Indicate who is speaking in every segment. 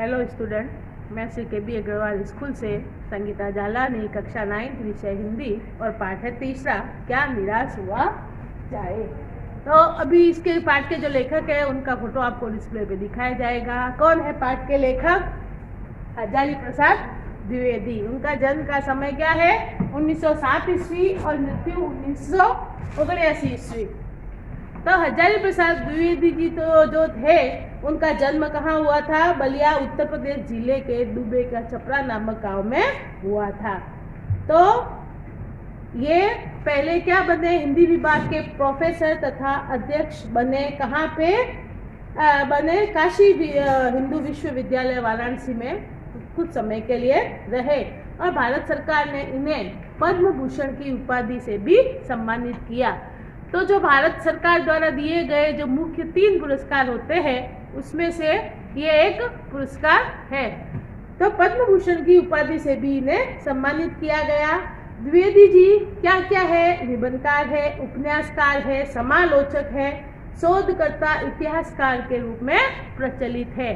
Speaker 1: Hello student, मैं Shri KB. Agarwal school से संगीता जालानी, कक्षा 9 विषय हिंदी और पाठ है तीसरा, क्या निराश हुआ जाए। तो अभी इसके पाठ के जो लेखक है उनका फोटो आपको डिस्प्ले पे दिखाया जाएगा। कौन है पाठ के लेखक? हजारी प्रसाद द्विवेदी। उनका जन्म का समय क्या है? 1907 ईस्वी और मृत्यु 1979 ईस्वी। तो हजारी प्रसाद द्विवेदी जी तो जो थे उनका जन्म कहाँ हुआ था? बलिया उत्तर प्रदेश जिले के दुबे का छपरा नामक गांव में हुआ था। तो ये पहले क्या बने? हिंदी विभाग के प्रोफेसर तथा अध्यक्ष बने। कहाँ पे बने? काशी हिंदू विश्वविद्यालय वाराणसी में कुछ समय के लिए रहे और भारत सरकार ने इन्हें पद्म भूषण की उपाधि से भी सम्मानित किया। तो जो भारत सरकार द्वारा दिए गए जो मुख्य 3 पुरस्कार होते हैं उसमें से ये एक पुरस्कार है। तो पद्म भूषण की उपाधि से भी इन्हें सम्मानित किया गया। द्विवेदी जी क्या क्या है? निबंधकार है, उपन्यासकार है, समालोचक है, शोधकर्ता, इतिहासकार के रूप में प्रचलित है।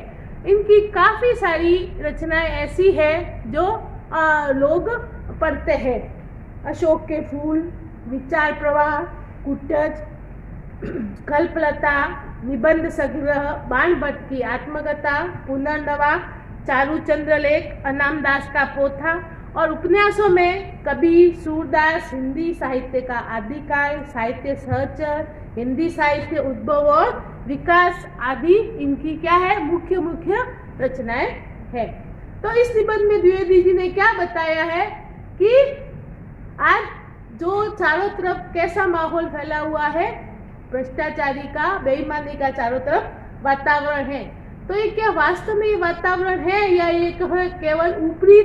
Speaker 1: इनकी काफी सारी रचनाएं ऐसी है जो लोग पढ़ते हैं। अशोक के फूल, विचार प्रवाह, कुटज, कल्पलता, निबंध संग्रह, बाण भट्ट की आत्मकथा, पुनर्नवा, चारू चंद्रलेख, अनाम दास का पोथा और उपन्यासों में कबीर, सूरदास, हिंदी साहित्य का आदिकाल, साहित्य सहचर, हिंदी साहित्य उद्भव और विकास आदि इनकी क्या है? मुख्य रचनाएं है। तो इस निबंध में द्विवेदी जी ने क्या बताया है कि आज जो चारों तरफ कैसा माहौल फैला हुआ है? भ्रष्टाचारी का, बेईमानी का चारों तरफ वातावरण है। तो ये क्या वास्तव में ये वातावरण है या ये केवल ऊपरी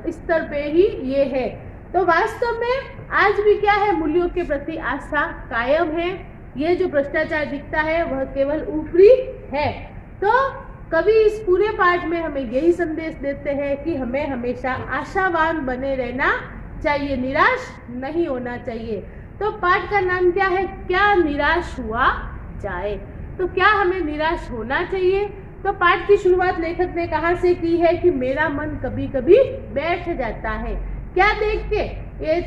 Speaker 1: स्तर पे ही ये है? तो वास्तव में आज भी क्या है? मूल्यों के प्रति आस्था कायम है। ये जो भ्रष्टाचार दिखता है वह केवल ऊपरी है। तो कवि इस पूरे पाठ में हमें यही संदेश देते हैं कि हमें हमेशा आशावान बने रहना चाहिए, निराश नहीं होना चाहिए। तो पाठ का नाम क्या है? क्या निराश हुआ जाए। तो क्या हमें निराश होना चाहिए? तो पाठ की शुरुआत लेखक ने कहाँ से की है कि मेरा मन कभी कभी बैठ जाता है। क्या देख के? ये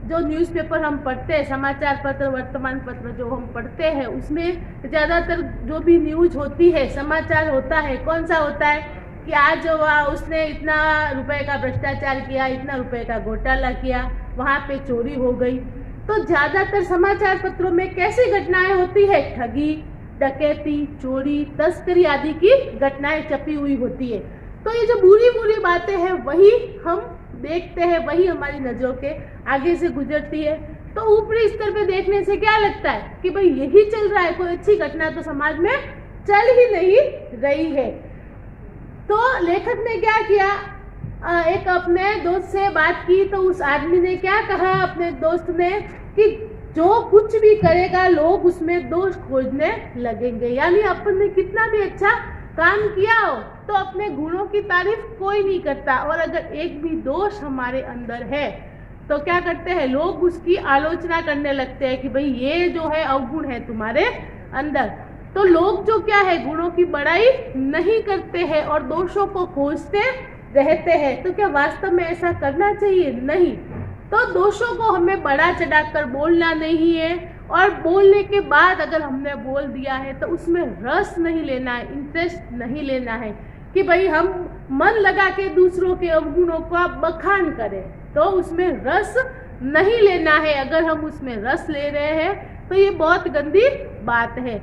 Speaker 1: जो न्यूज़पेपर हम पढ़ते हैं, समाचार पत्र, वर्तमान पत्र जो हम पढ़ते हैं उसमें ज़्यादातर जो भी न्यूज होती है, समाचार होता है, कौन सा होता है कि आज उसने इतना रुपए का भ्रष्टाचार किया, इतना रुपए का घोटाला किया, वहाँ पे चोरी हो गई। तो ज़्यादातर समाचार पत्रों में कैसी घटनाएं होती है? ठगी, डकैती, चोरी, तस्करी आदि की घटनाएं छपी हुई होती है। तो ये जो बुरी बातें हैं वही हम देखते हैं, वही हमारी नजरों के आगे से गुजरती है। तो ऊपरी स्तर पे देखने से क्या लगता है कि भाई यही चल रहा है, कोई अच्छी घटना तो समाज में चल ही नहीं रही है। तो लेखक ने क्या किया? एक अपने दोस्त से बात की तो उस आदमी ने क्या कहा अपने दोस्त ने कि जो कुछ भी करेगा लोग उसमें दोष खोजने लगेंगे। यानी अपन ने कितना भी अच्छा काम किया हो तो अपने गुणों की तारीफ कोई नहीं करता, और अगर एक भी दोष हमारे अंदर है तो क्या करते हैं लोग? उसकी आलोचना करने लगते हैं कि भाई ये जो है अवगुण है तुम्हारे अंदर। तो लोग जो क्या है गुणों की बड़ाई नहीं करते हैं और दोषों को खोजते रहते हैं। तो क्या वास्तव में ऐसा करना चाहिए? नहीं। तो दोषों को हमें बढ़ा चढ़ाकर बोलना नहीं है, और बोलने के बाद अगर हमने बोल दिया है तो उसमें रस नहीं लेना है, इंटरेस्ट नहीं लेना है कि भाई हम मन लगा के दूसरों के अवगुणों का बखान करें, तो उसमें रस नहीं लेना है। अगर हम उसमें रस ले रहे हैं तो ये बहुत गंदी बात है।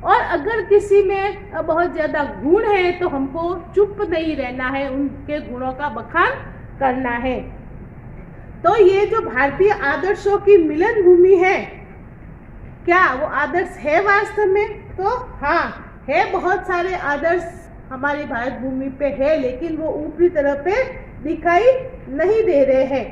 Speaker 1: और अगर किसी में बहुत ज़्यादा गुण है तो हमको चुप नहीं रहना है, उनके गुणों का बखान करना है। तो ये जो भारतीय आदर्शों की मिलन भूमि है, क्या वो आदर्श है वास्तव में? तो हाँ है, बहुत सारे आदर्श हमारी भारत भूमि पे है, लेकिन वो ऊपरी तरह पे दिखाई नहीं दे रहे हैं।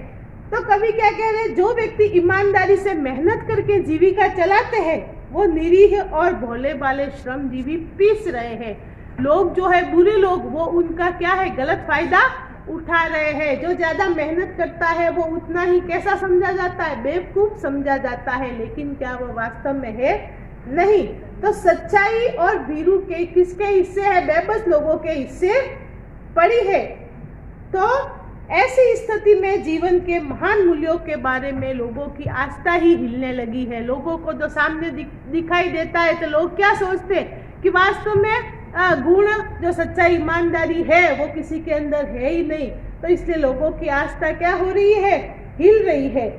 Speaker 1: तो कवि क्या कह रहे हैं? जो व्यक्ति ईमानदारी से मेहनत करके जीविका चलाते हैं वो निरीह और भोले भाले श्रमजीवी पीस रहे हैं। लोग जो है बुरे लोग, वो उनका क्या है? गलत फायदा उठा रहे हैं। जो ज्यादा मेहनत करता है वो उतना ही कैसा समझा जाता है? बेवकूफ समझा जाता है। लेकिन क्या वो वास्तव में है? नहीं। तो सच्चाई और भीरू के किसके हिस्से है? बेबस लोगों के हिस्से पड़ी है। तो ऐसी स्थिति में जीवन के महान मूल्यों के बारे में लोगों की आस्था ही हिलने लगी है। लोगों को जो सामने दिखाई देता है तो लोग क्या सोचते हैं कि वास्तव में गुण जो सच्चाई ईमानदारी है वो किसी के अंदर है ही नहीं। तो इसलिए लोगों की आस्था क्या हो रही है, हिल रही है।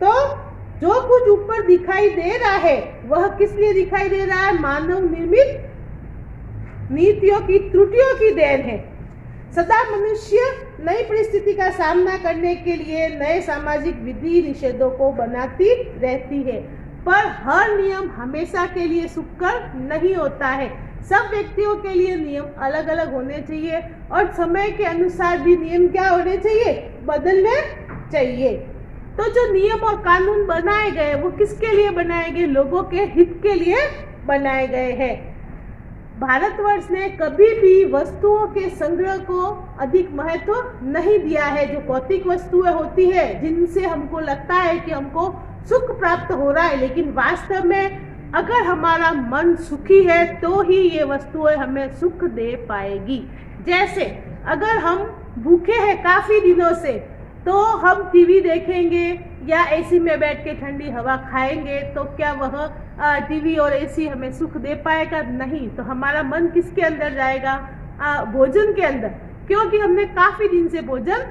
Speaker 1: तो जो कुछ ऊपर दिखाई दे रहा है वह किस लिए दिखाई दे रहा है, मानव निर्मित नीतियों की त्रुटियों की देन है। सदा मनुष्य नई परिस्थिति का सामना करने के लिए नए सामाजिक विधि निषेधों को बनाती रहती है, पर हर नियम हमेशा के लिए सुखकर नहीं होता है। सब व्यक्तियों के लिए नियम अलग अलग होने चाहिए और समय के अनुसार भी नियम क्या होने चाहिए, बदलने चाहिए। तो जो नियम और कानून बनाए गए वो किसके लिए बनाए गए, लोगों के हित के लिए बनाए गए हैं। भारतवर्ष ने कभी भी वस्तुओं के संग्रह को अधिक महत्व नहीं दिया है। जो भौतिक वस्तुएं होती है जिनसे हमको लगता है कि हमको सुख प्राप्त हो रहा है, लेकिन वास्तव में अगर हमारा मन सुखी है तो ही ये वस्तुएं हमें सुख दे पाएगी। जैसे अगर हम भूखे हैं काफी दिनों से तो हम टीवी देखेंगे या एसी में बैठ के ठंडी हवा खाएंगे, तो क्या वह टीवी और एसी हमें सुख दे पाएगा? नहीं। तो हमारा मन किसके अंदर जाएगा, भोजन के अंदर, क्योंकि हमने काफी दिन से भोजन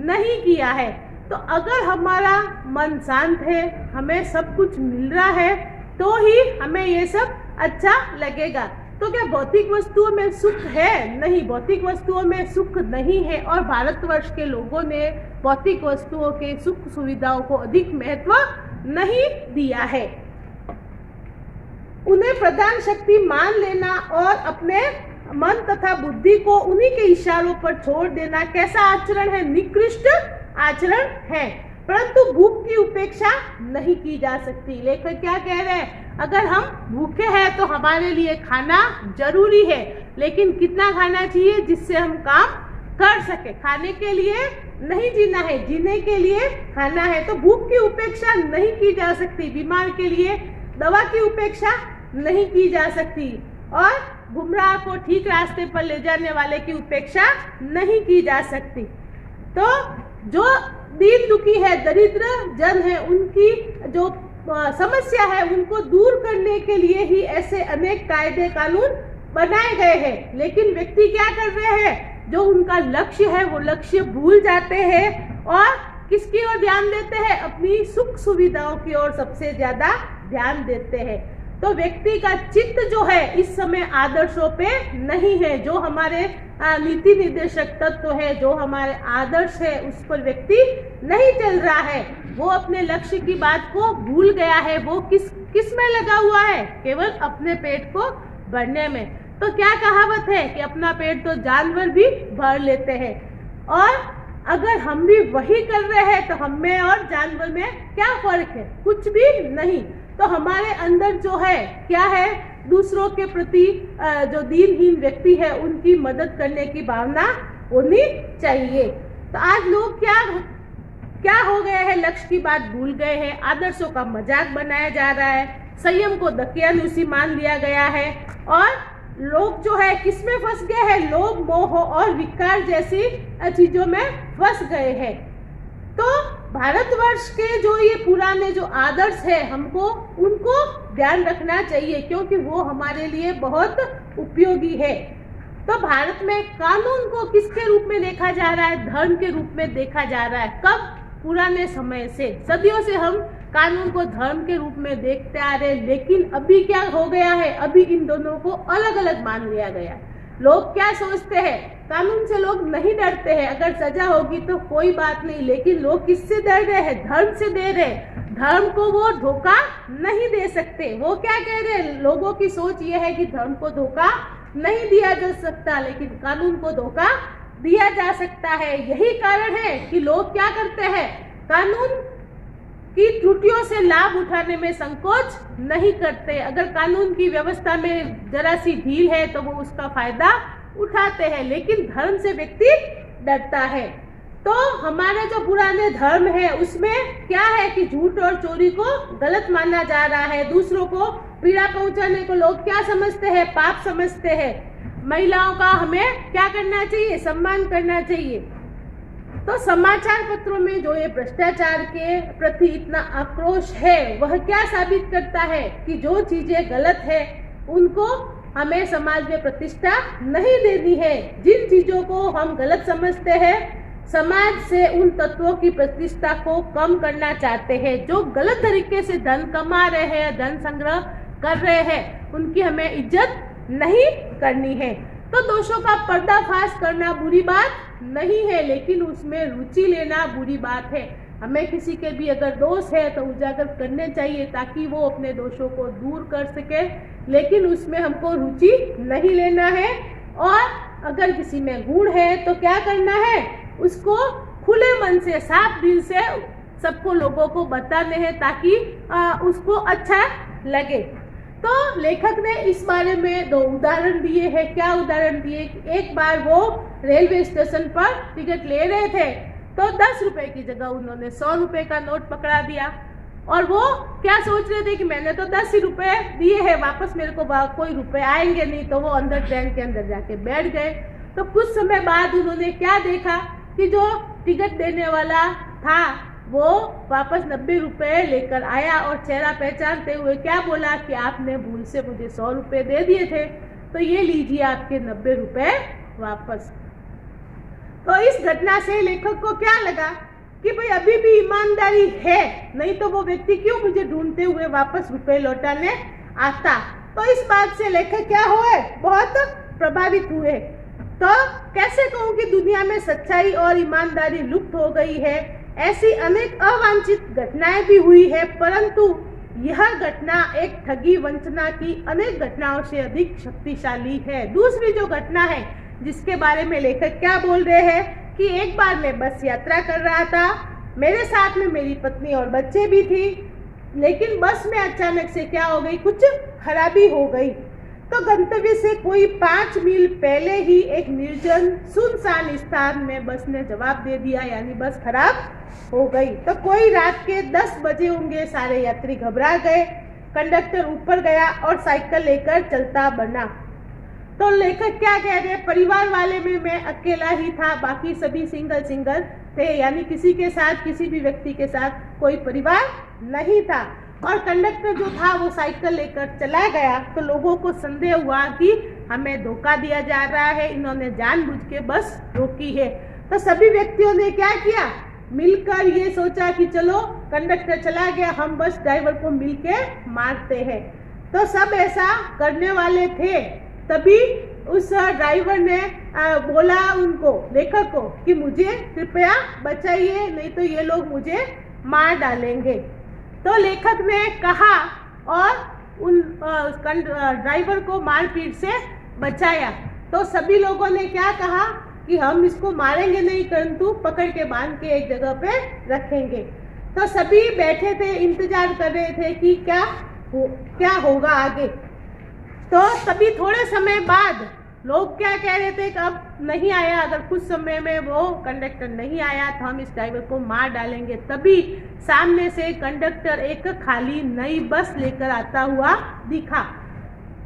Speaker 1: नहीं किया है। तो अगर हमारा मन शांत है, हमें सब कुछ मिल रहा है, तो ही हमें ये सब अच्छा लगेगा। तो क्या भौतिक वस्तुओं में सुख है? नहीं, भौतिक वस्तुओं में सुख नहीं है। और भारतवर्ष के लोगों ने भौतिक वस्तुओं के सुख सुविधाओं को अधिक महत्व नहीं दिया है। उन्हें प्रधान शक्ति मान लेना और अपने मन तथा बुद्धि को उन्हीं के इशारों पर छोड़ देना कैसा आचरण है, निकृष्ट आचरण है। परंतु भूख की उपेक्षा नहीं की जा सकती। लेखक क्या कह रहे हैं, अगर हम भूखे हैं तो हमारे लिए खाना जरूरी है, लेकिन कितना खाना चाहिए जिससे हम काम कर सके। खाने के लिए नहीं जीना है, जीने के लिए खाना है। तो भूख की उपेक्षा नहीं की जा सकती, बीमार के लिए दवा की उपेक्षा नहीं की जा सकती, और गुमराह को ठीक रास्ते पर ले जाने वाले की उपेक्षा नहीं की जा सकती। तो जो दीन दुखी है, दरिद्र जन है, उनकी जो समस्या है उनको दूर करने के लिए ही ऐसे अनेक कायदे कानून बनाए गए हैं। लेकिन व्यक्ति क्या कर रहे हैं, जो उनका लक्ष्य है वो लक्ष्य भूल जाते हैं और किसकी ओर ध्यान देते हैं, अपनी सुख सुविधाओं की ओर सबसे ज्यादा ध्यान देते हैं। तो व्यक्ति का चित्त जो है इस समय आदर्शों पे नहीं है। जो हमारे नीति निर्देशक तत्व है, जो हमारे आदर्श है, उस पर व्यक्ति नहीं चल रहा है। वो अपने लक्ष्य की बात को भूल गया है। वो किस में लगा हुआ है, केवल अपने पेट को भरने में। तो क्या कहावत है कि अपना पेट तो जानवर भी भर लेते हैं, और अगर हम भी वही कर रहे हैं तो हम में और जानवर में क्या फर्क है, कुछ भी नहीं। तो हमारे अंदर जो है क्या है, दूसरों के प्रति जो दीनहीन व्यक्ति है उनकी मदद करने की भावना होनी चाहिए। तो आज लोग क्या हो गए हैं, लक्ष्य की बात भूल गए हैं, आदर्शों का मजाक बनाया जा रहा है, संयम को दकियानुसी मान लिया गया है, और लोग जो है किसमें फंस गए हैं, लोभ मोह और विकार जैसी चीजों में फंस गए हैं। तो भारतवर्ष के जो ये पुराने जो आदर्श है, हमको उनको ध्यान रखना चाहिए, क्योंकि वो हमारे लिए बहुत उपयोगी है। तो भारत में कानून को किसके रूप में देखा जा रहा है, धर्म के रूप में देखा जा रहा है। कब, पुराने समय से, सदियों से हम कानून को धर्म के रूप में देखते आ रहे, लेकिन अभी क्या हो गया है, अभी इन दोनों को अलग अलग मान लिया गया। लोग क्या सोचते हैं, कानून से लोग नहीं डरते हैं, अगर सजा होगी तो कोई बात नहीं, लेकिन लोग किससे डर रहे हैं, धर्म से डर रहे हैं। धर्म को वो धोखा नहीं दे सकते। वो क्या कह रहे हैं, लोगों की सोच ये है कि धर्म को धोखा नहीं दिया जा सकता, लेकिन कानून को धोखा दिया जा सकता है। यही कारण है कि लोग क्या करते हैं, कानून की त्रुटियों से लाभ उठाने में संकोच नहीं करते। अगर कानून की व्यवस्था में जरा सी ढील है तो वो उसका फायदा उठाते हैं, लेकिन धर्म से व्यक्ति डरता है। तो हमारे जो पुराने धर्म है उसमें क्या है कि झूठ और चोरी को गलत माना जा रहा है। दूसरों को पीड़ा पहुंचाने को लोग क्या समझते हैं, पाप समझते हैं। महिलाओं का हमें क्या करना चाहिए, सम्मान करना चाहिए। तो समाचार पत्रों में जो ये भ्रष्टाचार के प्रति इतना आक्रोश है, वह क्या साबित करता है कि जो चीजें गलत है उनको हमें समाज में प्रतिष्ठा नहीं देनी है। जिन चीजों को हम गलत समझते हैं, समाज से उन तत्वों की प्रतिष्ठा को कम करना चाहते हैं। जो गलत तरीके से धन कमा रहे हैं, धन संग्रह कर रहे हैं, उनकी हमें इज्जत नहीं करनी है। तो दोषों का पर्दाफाश करना बुरी बात नहीं है, लेकिन उसमें रुचि लेना बुरी बात है। हमें किसी के भी अगर दोष है तो उजागर करने चाहिए ताकि वो अपने दोषों को दूर कर सके, लेकिन उसमें हमको रुचि नहीं लेना है। और अगर किसी में गुण है तो क्या करना है, उसको खुले मन से, साफ दिल से सबको लोगों को बताने हैं ताकि उसको अच्छा लगे। तो लेखक ने इस बारे में 2 उदाहरण दिए हैं। क्या उदाहरण दिए? एक बार वो रेलवे स्टेशन पर टिकट ले रहे थे तो 10 रुपए की जगह उन्होंने 100 रुपए का नोट पकड़ा दिया, और वो क्या सोच रहे थे कि मैंने तो 10 ही रुपए दिए हैं, वापस मेरे को कोई रुपए आएंगे नहीं। तो वो अंदर ट्रेन के अंदर जाके बैठ गए। तो कुछ समय बाद उन्होंने क्या देखा कि जो टिकट देने वाला था वो वापस 90 रुपए लेकर आया और चेहरा पहचानते हुए क्या बोला कि आपने भूल से मुझे 100 रुपए दे दिए थे, तो ये लीजिए आपके 90 रुपए वापस। तो इस घटना से लेखक को क्या लगा कि भाई अभी भी ईमानदारी है, नहीं तो वो व्यक्ति क्यों मुझे ढूंढते हुए वापस रुपए लौटाने आता। तो इस बात से लेखक क्या हुए, बहुत प्रभावित हुए। तो कैसे कहूँ कि दुनिया में सच्चाई और ईमानदारी लुप्त हो गई है। ऐसी अनेक अवांछित घटनाएं भी हुई है, परंतु यह घटना एक ठगी वंचना की अनेक घटनाओं से अधिक शक्तिशाली है। दूसरी जो घटना है जिसके बारे में लेखक क्या बोल रहे हैं कि एक बार मैं बस यात्रा कर रहा था, मेरे साथ में मेरी पत्नी और बच्चे भी थी, लेकिन बस में अचानक से क्या हो गई, कुछ खराबी हो गई। तो गंतव्य से कोई 5 मील पहले ही एक निर्जन सुनसान स्थान में बस ने जवाब दे दिया, यानी बस खराब हो गई। तो कोई रात के 10 बजे होंगे, सारे यात्री घबरा गए। कंडक्टर ऊपर गया और साइकिल लेकर चलता बना। तो लेखक क्या कह रहे हैं, परिवार वाले में मैं अकेला ही था, बाकी सभी सिंगल थे, यानी किसी के साथ, किसी भी व्यक्ति के साथ कोई परिवार नहीं था। और कंडक्टर जो था वो साइकिल लेकर चला गया। तो लोगों को संदेह हुआ कि हमें धोखा दिया जा रहा है, इन्होंने जानबूझ के बस रोकी है। तो सभी व्यक्तियों ने क्या किया, मिलकर ये सोचा कि चलो कंडक्टर चला गया, हम बस ड्राइवर को मिलके मारते हैं। तो सब ऐसा करने वाले थे। तभी उस ड्राइवर ने बोला उनको, लेखक को, कि मुझे कृपया बचाइए, नहीं तो ये लोग मुझे मार डालेंगे। तो लेखक ने कहा और उन ड्राइवर को मारपीट से बचाया। तो सभी लोगों ने क्या कहा कि हम इसको मारेंगे नहीं, परंतु पकड़ के बांध के एक जगह पे रखेंगे। तो सभी बैठे थे, इंतजार कर रहे थे कि क्या होगा आगे। तो तभी थोड़े समय बाद लोग क्या कह रहे थे कि अब नहीं आया, अगर कुछ समय में वो कंडक्टर नहीं आया तो हम इस ड्राइवर को मार डालेंगे। तभी सामने से कंडक्टर एक खाली नई बस लेकर आता हुआ दिखा।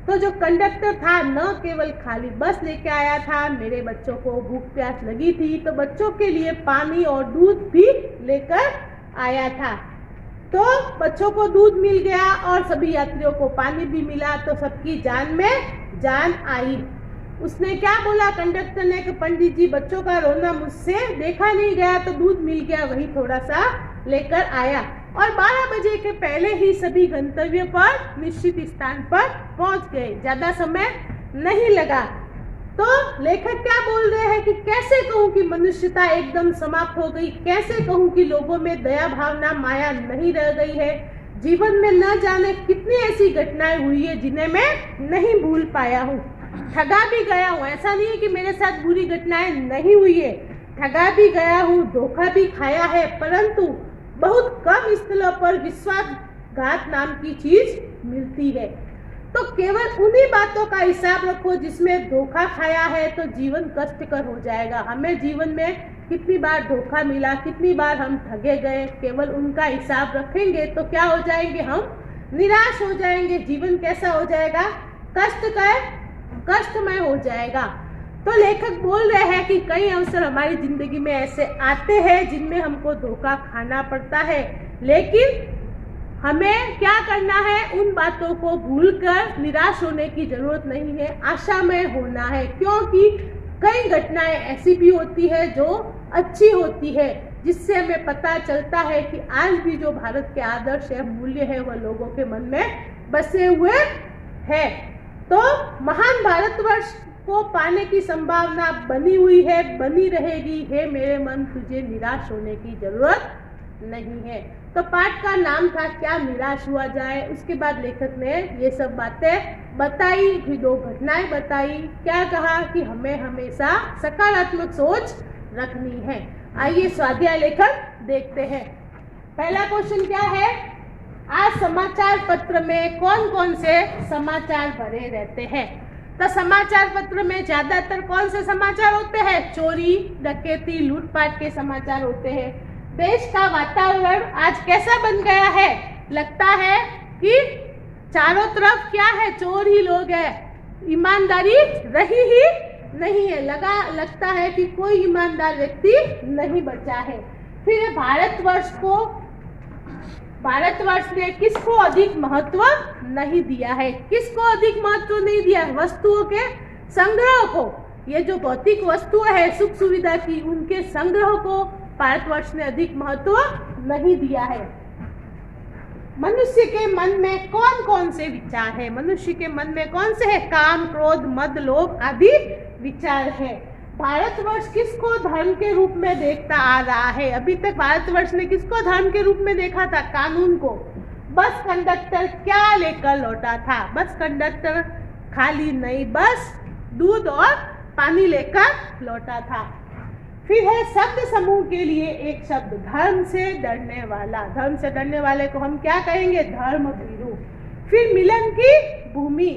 Speaker 1: तो जो कंडक्टर था न केवल खाली बस लेके आया था, मेरे बच्चों को भूख प्यास लगी थी तो बच्चों के लिए पानी और दूध भी लेकर आया था। तो बच्चों को दूध मिल गया और सभी यात्रियों को पानी भी मिला, तो सबकी जान में जान आई। उसने क्या बोला कंडक्टर ने कि पंडित जी, बच्चों का रोना मुझसे देखा नहीं गया, तो दूध मिल गया, वही थोड़ा सा लेकर आया। और 12 बजे के पहले ही सभी गंतव्य पर निश्चित स्थान पर पहुंच गए, ज्यादा समय नहीं लगा। तो लेखक क्या बोल रहे हैं कि कैसे कहूँ कि मनुष्यता एकदम समाप्त हो गई, कैसे कहूँ कि लोगों में दया भावना माया नहीं रह गई है। जीवन में न जाने कितनी ऐसी घटनाएं हुई है जिन्हें मैं नहीं भूल पाया हूँ। ठगा भी गया हूँ, ऐसा नहीं है कि मेरे साथ बुरी घटनाएं नहीं हुई है, ठगा भी गया हूँ, धोखा भी खाया है, परंतु बहुत कम स्थलों पर विश्वासघात नाम की चीज मिलती है। तो केवल उन्हीं बातों का हिसाब रखो जिसमें धोखा खाया है, तो जीवन कष्टकर हो जाएगा। हमें जीवन में कितनी बार धोखा मिला, कितनी बार हम ठगे गए, केवल उनका हिसाब रखेंगे तो क्या हो जाएंगे, हम निराश हो जाएंगे। जीवन कैसा हो जाएगा, कष्टकर कष्टमय हो जाएगा। तो लेखक बोल रहे हैं कि कई अवसर हमारी जिंदगी में ऐसे आते हैं जिनमें हमको धोखा खाना पड़ता है, लेकिन हमें क्या करना है, उन बातों को भूलकर निराश होने की जरूरत नहीं है, आशामय होना है, क्योंकि कई घटनाएं ऐसी भी होती है जो अच्छी होती है, जिससे हमें पता चलता है कि आज भी जो भारत के आदर्श है, मूल्य है, वह लोगों के मन में बसे हुए है। तो महान भारतवर्ष को पाने की संभावना बनी हुई है, बनी रहेगी। है मेरे मन, तुझे निराश होने की जरूरत नहीं है। तो पाठ का नाम था क्या निराश हुआ जाए। उसके बाद लेखक ने ये सब बातें बताई, फिर 2 घटनाएं बताई। क्या कहा कि हमें हमेशा सकारात्मक सोच रखनी है। आइए स्वाध्याय लेखन देखते हैं। पहला क्वेश्चन क्या है, आज समाचार पत्र में कौन कौन से समाचार भरे रहते हैं। तो समाचार पत्र में ज्यादातर कौन से समाचार होते हैं, चोरी, डकैती, लूटपाट के समाचार होते हैं। देश का वातावरण आज कैसा बन गया है, लगता है कि चारों तरफ क्या है, चोर ही लोग हैं, ईमानदारी रही ही नहीं है। लगता है कि कोई ईमानदार व्यक्ति नहीं बचा है। फिर भारतवर्ष ने किसको अधिक महत्व नहीं दिया है। किसको अधिक महत्व नहीं दिया, वस्तुओं के संग्रह को। ये जो भौतिक वस्तुएं है सुख सुविधा की, उनके संग्रह को भारतवर्ष ने अधिक महत्व नहीं दिया है। मनुष्य के मन में कौन कौन से विचार है, मनुष्य के मन में कौन से है, काम, क्रोध, मद, लोभ आदि विचार है। भारतवर्ष किसको धर्म के रूप में देखता आ रहा है। अभी तक भारतवर्ष ने किसको धर्म के रूप में देखा था, कानून को। बस कंडक्टर क्या लेकर लौटा था, बस कंडक्टर खाली नहीं, बस दूध और पानी लेकर लौटा था। फिर है शब्द समूह के लिए एक शब्द, धर्म से डरने वाला। धर्म से डरने वाले को हम क्या कहेंगे, धर्म भीरू। फिर मिलन की भूमि,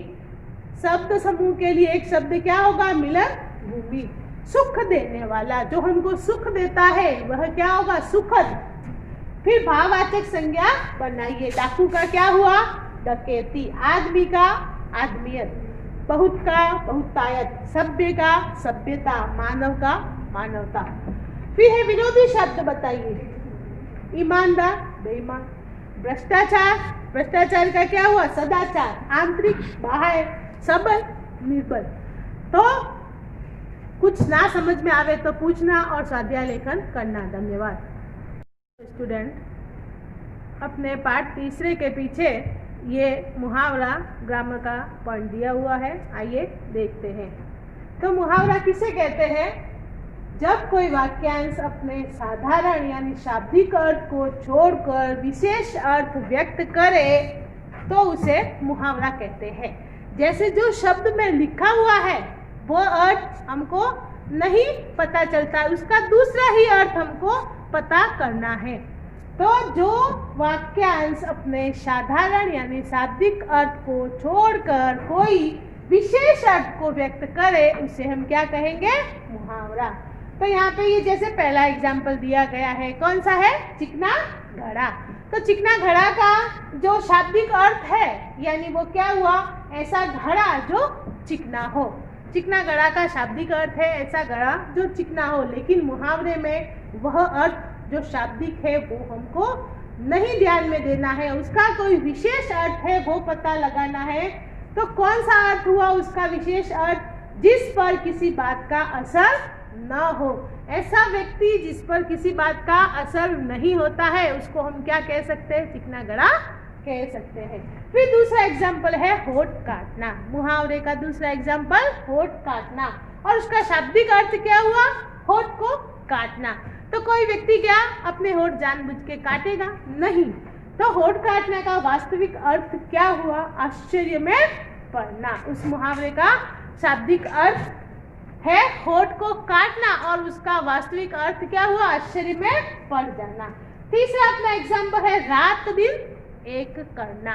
Speaker 1: शब्द समूह के लिए एक शब्द क्या होगा, मिलन भूमि। सुख देने वाला, जो हमको सुख देता है वह क्या होगा, सुखद। फिर भाववाचक संज्ञा बनाइए। डाकू का क्या हुआ, डकैती। आदमी का आदमियत, बहुत का बहुतायत, सभ्य का सभ्यता, मानव का मानवता। फिर है विरोधी शब्द बताइए, ईमानदार, बेईमान। भ्रष्टाचार, भ्रष्टाचार का क्या हुआ, सदाचार। आंतरिक, बाह्य, सबल, निर्बल। तो कुछ ना समझ में आवे तो पूछना और स्वाध्याय लेखन करना। धन्यवाद। स्टूडेंट, अपने पाठ तीसरे के पीछे ये मुहावरा ग्रामर का पॉइंट दिया हुआ है, आइए देखते हैं। तो मुहावरा किसे कहते हैं, जब कोई वाक्यांश अपने साधारण यानी शाब्दिक अर्थ को छोड़कर विशेष अर्थ व्यक्त करे तो उसे मुहावरा कहते हैं। जैसे जो शब्द में लिखा हुआ है वो अर्थ हमको नहीं पता चलता, उसका दूसरा ही अर्थ हमको पता करना है। तो जो वाक्यांश अपने साधारण यानी शाब्दिक अर्थ को छोड़कर कोई विशेष अर्थ को व्यक्त करे उसे हम क्या कहेंगे, मुहावरा। तो यहाँ पे ये जैसे पहला एग्जाम्पल दिया गया है, कौन सा है, चिकना घड़ा। तो चिकना घड़ा का जो शाब्दिक अर्थ है यानी वो क्या हुआ, ऐसा घड़ा जो चिकना हो। चिकना घड़ा का शाब्दिक अर्थ है ऐसा घड़ा जो चिकना हो, लेकिन मुहावरे में वह अर्थ जो शाब्दिक है वो हमको नहीं ध्यान में देना है, उसका कोई विशेष अर्थ है वो पता लगाना है। तो कौन सा अर्थ हुआ उसका विशेष अर्थ, जिस पर किसी बात का असर न हो। ऐसा व्यक्ति जिस पर किसी बात का असर नहीं होता है उसको हम क्या कह सकते हैं, चिकना घड़ा कह सकते हैं। फिर दूसरा एग्जाम्पल है होठ काटना। मुहावरे का दूसरा एग्जाम्पल होठ काटना, और उसका शाब्दिक अर्थ क्या हुआ, होठ को काटना। तो कोई व्यक्ति क्या अपने होठ जानबूझ के काटेगा नहीं। तो होठ काटने का वास्तविक अर्थ क्या हुआ, आश्चर्य में पड़ना। उस मुहावरे का शाब्दिक अर्थ है होठ को काटना और उसका वास्तविक अर्थ क्या हुआ, आश्चर्य में पड़ जाना। तीसरा अपना एग्जाम्पल है रात दिन एक करना।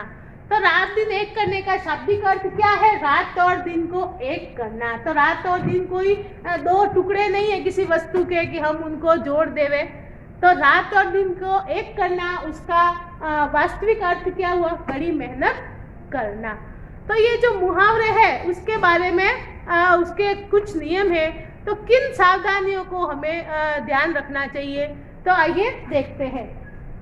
Speaker 1: तो रात दिन एक करने का शाब्दिक अर्थ क्या है, रात और दिन को एक करना। तो रात और दिन कोई दो टुकड़े नहीं है किसी वस्तु के कि हम उनको जोड़ देवे। तो रात और दिन को एक करना, उसका वास्तविक अर्थ क्या हुआ, कड़ी मेहनत करना। तो ये जो मुहावरे हैं उसके बारे में उसके कुछ नियम है, तो किन सावधानियों को हमें ध्यान रखना चाहिए, तो आइए देखते हैं।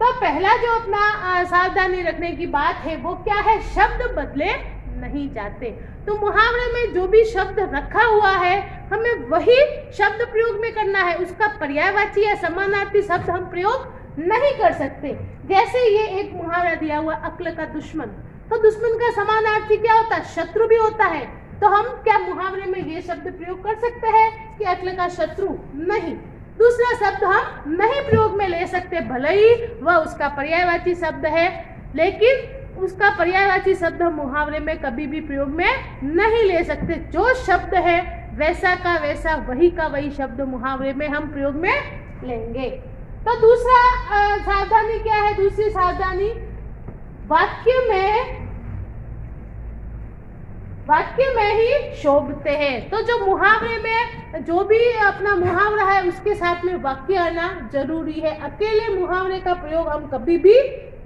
Speaker 1: तो पहला जो अपना सावधानी रखने की बात है वो क्या है, शब्द बदले नहीं जाते। तो मुहावरे में जो भी शब्द रखा हुआ है हमें वही शब्द प्रयोग में करना है, उसका पर्यायवाची या समानार्थी शब्द हम प्रयोग नहीं कर सकते। जैसे ये एक मुहावरा दिया हुआ अक्ल का दुश्मन, तो दुश्मन का समानार्थी क्या होता है, शत्रु भी होता है। तो हम क्या मुहावरे में ये शब्द प्रयोग कर सकते हैं कि अक्ल का शत्रु? नहीं। दूसरा शब्द हम नहीं प्रयोग में ले सकते, भले ही वह उसका पर्यायवाची शब्द है, लेकिन उसका पर्यायवाची शब्द हम मुहावरे में कभी भी प्रयोग में नहीं ले सकते। जो शब्द है वैसा का वैसा, वही का वही शब्द मुहावरे में हम प्रयोग में लेंगे। तो दूसरा सावधानी क्या है, दूसरी सावधानी, वाक्य में ही शोभते हैं। तो जो मुहावरे में जो भी अपना मुहावरा है उसके साथ में वाक्य आना जरूरी है। अकेले मुहावरे का प्रयोग हम कभी भी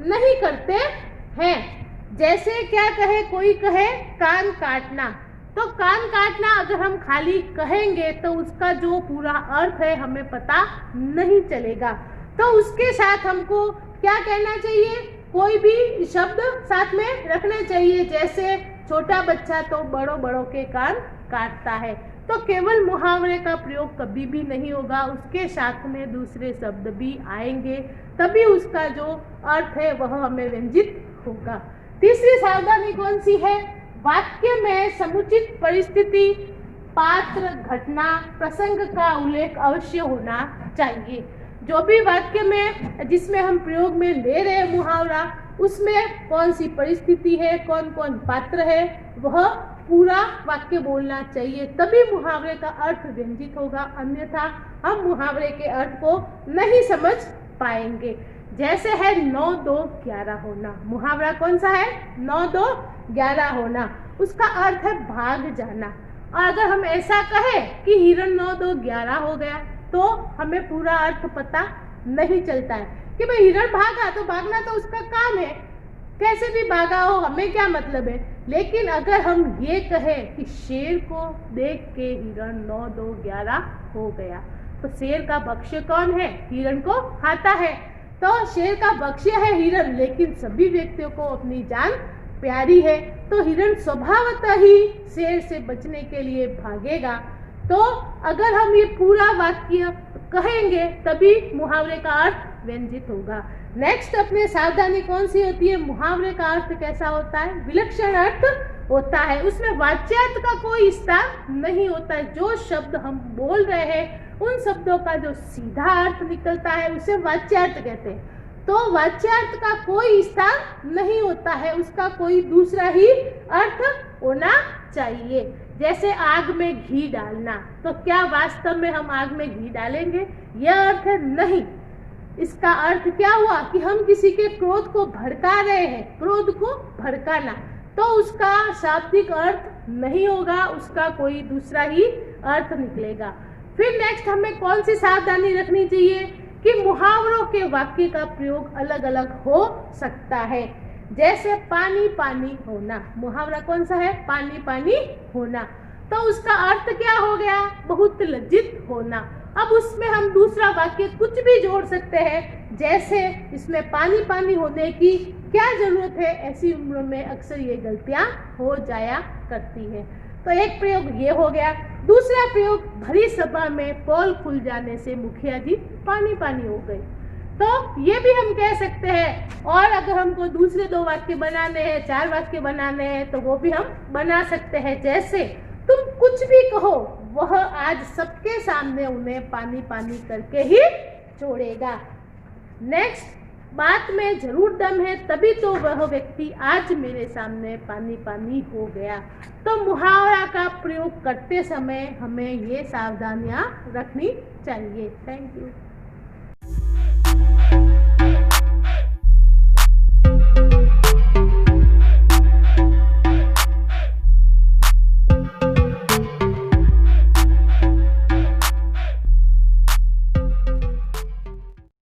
Speaker 1: नहीं करते हैं। जैसे क्या कहे, कोई कहे कान काटना, तो कान काटना अगर हम खाली कहेंगे तो उसका जो पूरा अर्थ है हमें पता नहीं चलेगा। तो उसके साथ हमको क्या कहना चाहिए, कोई भी शब्द साथ में रखना चाहिए। जैसे छोटा बच्चा तो बड़ों के कान काटता है, तो केवल मुहावरे का प्रयोग कभी भी नहीं होगा, उसके साथ में दूसरे शब्द भी आएंगे, तभी उसका जो अर्थ है वह हमें व्यंजित होगा। तीसरी सावधानी कौन सी है, वाक्य में समुचित परिस्थिति, पात्र, घटना, प्रसंग का उल्लेख अवश्य होना चाहिए। जो भी वाक्य में जिसमें हम प्रयोग में ले रहे हैं मुहावरा, उसमें कौन सी परिस्थिति है, कौन कौन पात्र है, वह पूरा वाक्य बोलना चाहिए, तभी मुहावरे का अर्थ व्यंजित होगा, अन्यथा हम मुहावरे के अर्थ को नहीं समझ पाएंगे। जैसे है 9 2 11 होना, मुहावरा कौन सा है, 9 2 11 होना, उसका अर्थ है भाग जाना। और अगर हम ऐसा कहें कि हिरण 9 2 11 हो गया, तो हमें पूरा अर्थ पता नहीं चलता है कि भाई हिरण भागा, तो भागना तो उसका काम है, कैसे भी भागा हो, हमें क्या मतलब है। लेकिन अगर हम ये कहें कि शेर को देख के हिरण 9 2 11 हो गया, तो शेर का भक्ष्य कौन है, हिरण को खाता है। तो शेर का भक्ष्य है हिरण, लेकिन सभी व्यक्तियों को अपनी जान प्यारी है, तो हिरण स्वभावतः ही शेर से बचने के लिए भागेगा। तो अगर हम ये पूरा वाक्य कहेंगे तभी मुहावरे का अर्थ व्यंजित होगा। नेक्स्ट अपने सावधानी कौन सी होती है, मुहावरे का अर्थ कैसा होता है, विलक्षण अर्थ होता है, उसमें वाच्यार्थ का कोई स्थान नहीं होता है। जो शब्द हम बोल रहे हैं उन शब्दों का जो सीधा अर्थ निकलता है उसे वाच्यार्थ कहते हैं। तो वाच्यार्थ का कोई स्थान नहीं होता है, उसका कोई दूसरा ही अर्थ होना चाहिए। जैसे आग में घी डालना, तो क्या वास्तव में हम आग में घी डालेंगे, यह अर्थ है नहीं। इसका अर्थ क्या हुआ कि हम किसी के क्रोध को भड़का रहे हैं, क्रोध को भड़काना, तो उसका शाब्दिक अर्थ नहीं होगा, उसका कोई दूसरा ही अर्थ निकलेगा। फिर नेक्स्ट हमें कौन सी सावधानी रखनी चाहिए कि मुहावरों के वाक्य का प्रयोग अलग अलग हो सकता है। जैसे पानी पानी होना, मुहावरा कौन सा है, पानी पानी होना, तो उसका अर्थ क्या हो गया, बहुत लज्जित होना। अब उसमें हम दूसरा वाक्य कुछ भी जोड़ सकते हैं, जैसे इसमें पानी पानी होने की क्या जरूरत है, ऐसी उम्र में अक्सर ये गलतियां हो जाया करती है। तो एक प्रयोग ये हो गया। दूसरा प्रयोग, भरी सभा में पोल खुल जाने से मुखिया जी पानी पानी हो गए, तो ये भी हम कह सकते हैं। और अगर हमको दूसरे 2 वाक्य बनाने हैं, 4 वाक्य बनाने हैं, तो वो भी हम बना सकते हैं। जैसे तुम कुछ भी कहो, वह आज सबके सामने उन्हें पानी पानी करके ही छोड़ेगा। नेक्स्ट, बात में जरूर दम है, तभी तो वह व्यक्ति आज मेरे सामने पानी पानी हो गया। तो मुहावरा का प्रयोग करते समय हमें ये सावधानियां रखनी चाहिए। Thank you.